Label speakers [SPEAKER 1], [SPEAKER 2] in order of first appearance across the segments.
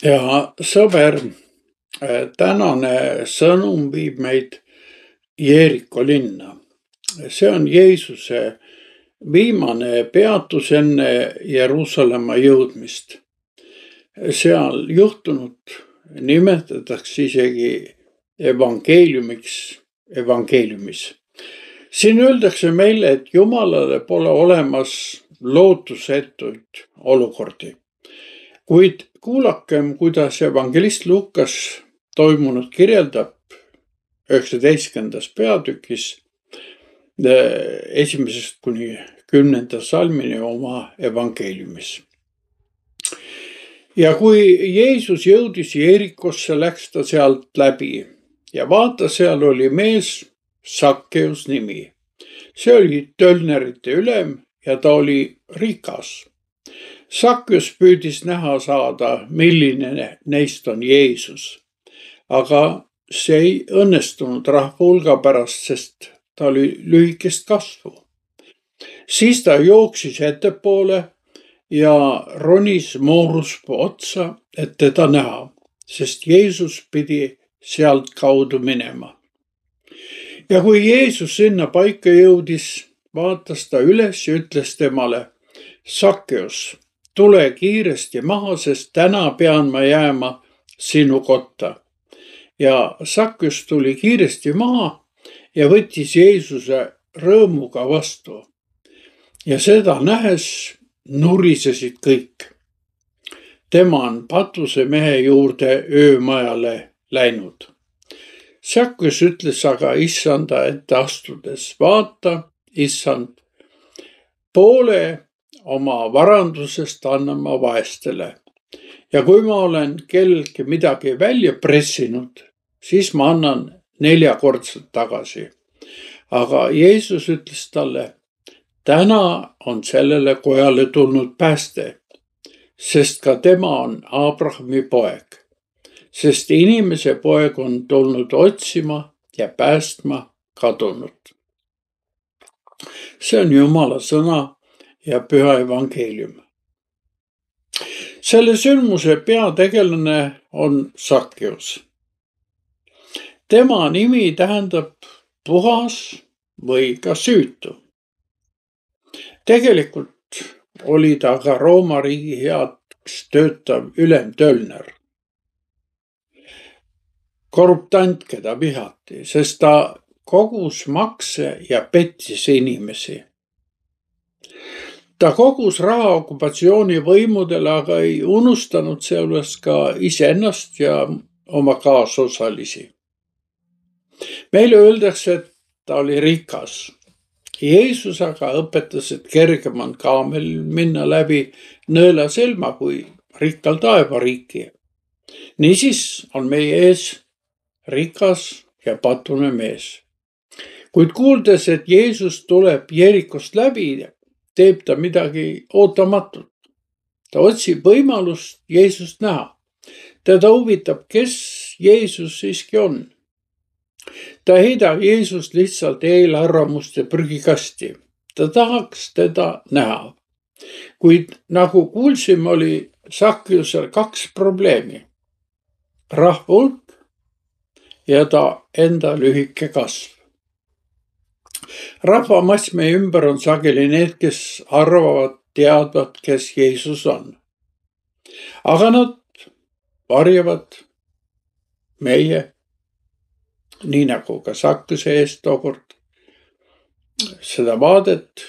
[SPEAKER 1] Ja sõber, tänane sõnum viib meid Jeeriko linna. See on Jeesuse viimane peatus enne Jeruusalemma jõudmist. Seal juhtunut nimetatakse isegi evangeeliumis. Siin öeldakse meile, et Jumalale pole olemas lootusetuid olukordi. Kuid kuulakem, kuidas evangelist Lukas toimunut kirjeldab 19. peatükis 1-10 salmini oma evangeeliumis. Ja kui Jeesus jõudis Jeerikosse, läks ta sealt läbi ja vaata, seal oli mees Sakkeus nimi. See oli tölnerite ülem ja ta oli rikas. Sakkeus püüdis näha saada, milline neist on Jeesus. Aga see ei õnnestunud rahva hulga pärast, sest ta oli lühikest kasvu. Siis ta jooksis ettepoole ja ronis mooruspuu otsa, et teda näha, sest Jeesus pidi sealt kaudu minema. Ja kui Jeesus sinna paika jõudis, vaatas ta üles ja ütles temale: Sakkeus, tule kiiresti maha, sest täna pean ma jääma sinu kotta. Ja Sakkeus tuli kiiresti maha ja võttis Jeesuse rõõmuga vastu. Ja seda nähes nurisesid kõik. Tema on patuse mehe juurde öömajale läinud. Sakkeus ütles aga issanda ette astudes: vaata, issand, poole oma varandusest annan ma vaestele. Ja kui ma olen kellelgi midagi välja pressinud, siis ma annan 4-kordselt tagasi. Aga Jeesus ütles talle: täna on sellele kojale tulnud pääste, sest ka tema on Abrahami poeg. Sest inimese poeg on tulnud otsima ja päästma kadunut. See on Jumala sõna ja püha evangeelium. Selle sündmuse peategelane on Sakkeus. Tema nimi tähendab puhas või ka süütu. Tegelikult oli ta ka Rooma riigi heaks töötav ülemtölner. Korruptant, keda vihati, sest ta kogus makse ja pettis inimesi. Ta kogus raha okupatsioonivõimudele, aga ei unustanud seejuures ka iseennast ja oma kaasosalisi. Meile öeldakse, et ta oli rikas. Jeesus aga õpetas, et kergem on kaamel minna läbi nõelaselma kui rikkal taevariiki. Niisiis on meie ees rikas ja patune mees. Kuid kuuldes, et Jeesus tuleb Jeerikost läbi, teeb ta midagi ootamatut. Ta otsib võimalust Jeesust näha. Teda huvitab, kes Jeesus siiski on. Ta heidab Jeesust lihtsalt eelarvamuste prügikasti. Ta tahaks teda näha. Kuid nagu kuulsime, oli Sakkeusel 2 probleemi. Rahva hulk ja ta enda lühike kasv. Rahvamass meie ümber on sageli need, kes arvavad teadvat, kes Jeesus on. Aga nad varjavad meie, nii nagu ka Sakkeuse eest tookord, seda vaadet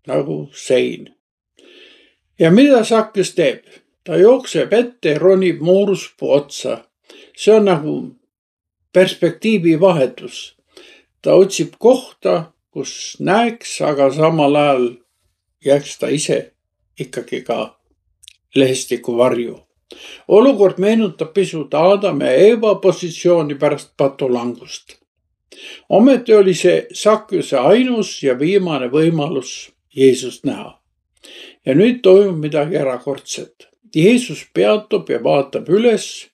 [SPEAKER 1] nagu sein. Ja mida Sakkeus teeb? Ta jookseb ette ja ronib mooruspuu otsa. See on nagu perspektiivi vahetus. Ta otsib kohta, kus näeks, aga samal ajal jääks ta ise ikkagi ka lehestiku varju. Olukord meenutab pisut Aadama ja Eeva positsiooni pärast patulangust. Ometi oli see Sakkeuse ainus ja viimane võimalus Jeesust näha. Ja nüüd toimub midagi erakordset. Jeesus peatub ja vaatab üles.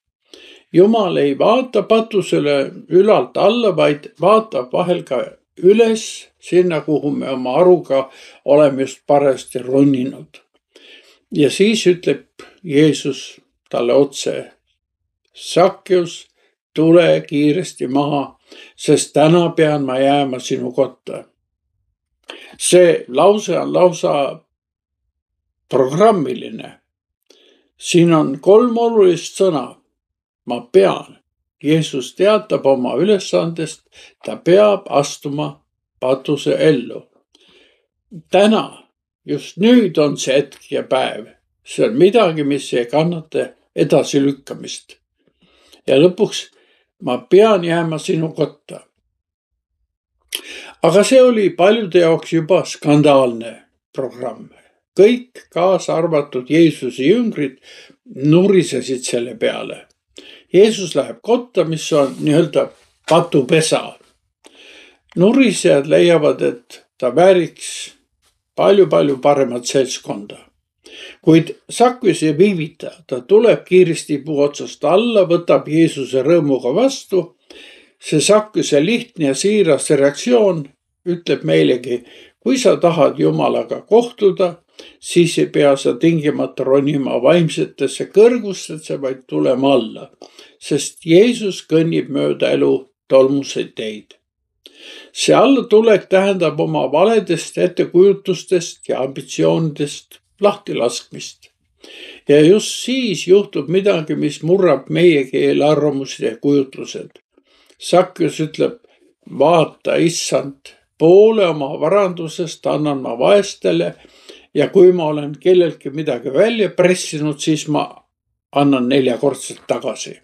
[SPEAKER 1] Jumal ei vaata patusele ülalt alla, vaid vaatab vahel ka üles sinna, kuhu me oma aruga oleme just parajasti roninud. Ja siis ütleb Jeesus talle otse: Sakkeus, tule kiiresti maha, sest täna pean ma jääma sinu kotta. See lause on lausa programmiline. Siin on 3 olulist sõna. Ma pean. Jeesus teatab oma ülesandest, ta peab astuma patuse ellu. Täna, just nüüd on see hetk ja päev. See on midagi, mis ei kannata edasilükkamist. Ja lõpuks ma pean jääma sinu kotta. Aga see oli paljude jaoks juba skandaalne programm. Kõik, kaasa arvatud Jeesuse jüngrid, nurisesid selle peale. Jeesus läheb kotta, mis on nii-öelda patupesa. Nurisejad leiavad, et ta vääriks palju paremat seltskonda. Kuid Sakkeus ei viivita, ta tuleb kiiresti puu otsast alla, võtab Jeesuse rõõmuga vastu. See Sakkeuse lihtne ja siiras reaktsioon ütleb meilegi, kui sa tahad Jumalaga kohtuda, siis ei pea sa tingimata ronima vaimsetesse kõrgustesse, vaid tulema alla, sest Jeesus kõnnib mööda elu tolmuseid teid. See allatulek tähendab oma valedest ettekujutustest ja ambitsioonidest lahtilaskmist. Ja just siis juhtub midagi, mis murrab meie eelarvamused ja kujutlused. Sakkeus ütleb, vaata, issand, poole oma varandusest annan ma vaestele ja kui ma olen kelleltki midagi välja pressinud, siis ma annan 4-kordselt tagasi.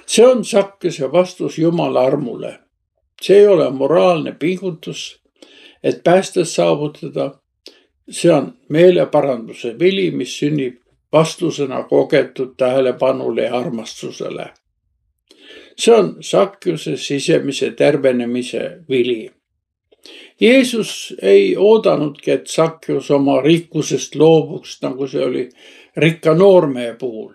[SPEAKER 1] See on Sakkeuse vastus Jumala armule. See ei ole moraalne pingutus, et päästet saavutada. See on meeleparanduse vili, mis sünnib vastusena kogetud tähelepanule ja armastusele. See on Sakkeuse sisemise tervenemise vili. Jeesus ei oodanudki, et Sakkeus oma rikkusest loobuks, nagu see oli rikka noormehe puhul.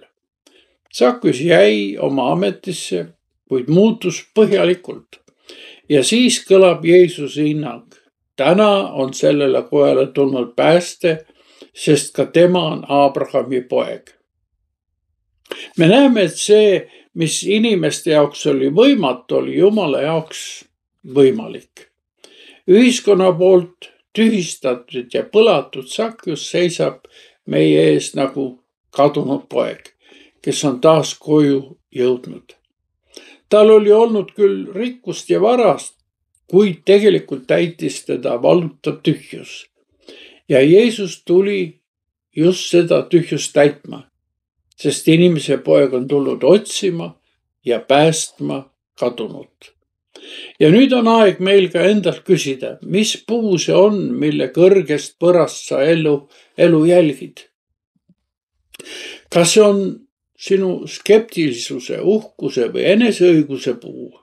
[SPEAKER 1] Sakkeus jäi oma ametisse, kuid muutus põhjalikult. Ja siis kõlab Jeesuse hinnang. Täna on sellele kojale tulnud pääste, sest ka tema on Abrahami poeg. Me näeme, et see, mis inimeste jaoks oli võimatu, oli Jumala jaoks võimalik. Ühiskonna poolt tühistatud ja põlatud Sakkeus seisab meie ees nagu kadunud poeg, kes on taas koju jõudnud. Tal oli olnud küll rikkust ja varast, kuid tegelikult täitis teda valutav tühjus. Ja Jeesus tuli just seda tühjust täitma, sest inimese poeg on tulnud otsima ja päästma kadunut. Ja nüüd on aeg meil ka endalt küsida, mis puu see on, mille kõrgest põrast sa elu jälgid? Kas see on sinu skeptilisuse, uhkuse või eneseõiguse puu?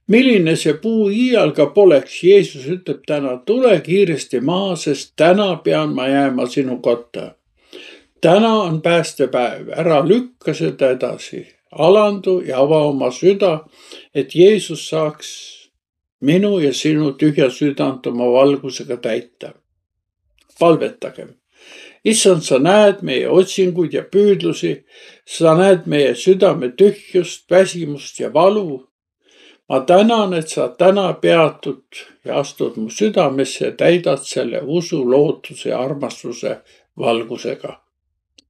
[SPEAKER 1] Milline see puu iial ka poleks, Jeesus ütleb täna, tule kiiresti maha, sest täna pean ma jääma sinu kotta. Täna on päästepäev, ära lükka seda edasi. Alandu ja ava oma süda, et Jeesus saaks minu ja sinu tühja südant oma valgusega täita. Palvetagem. Issand, sa näed meie otsinguid ja püüdlusi, sa näed meie südame tühjust, väsimust ja valu. Ma tänan, et sa täna peatud ja astud mu südamesse ja täidad selle usu, lootuse ja armastuse valgusega.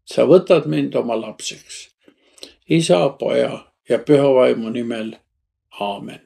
[SPEAKER 1] Sa võtad mind oma lapseks. Isa, Poja ja Püha Vaimu nimel. Aamen.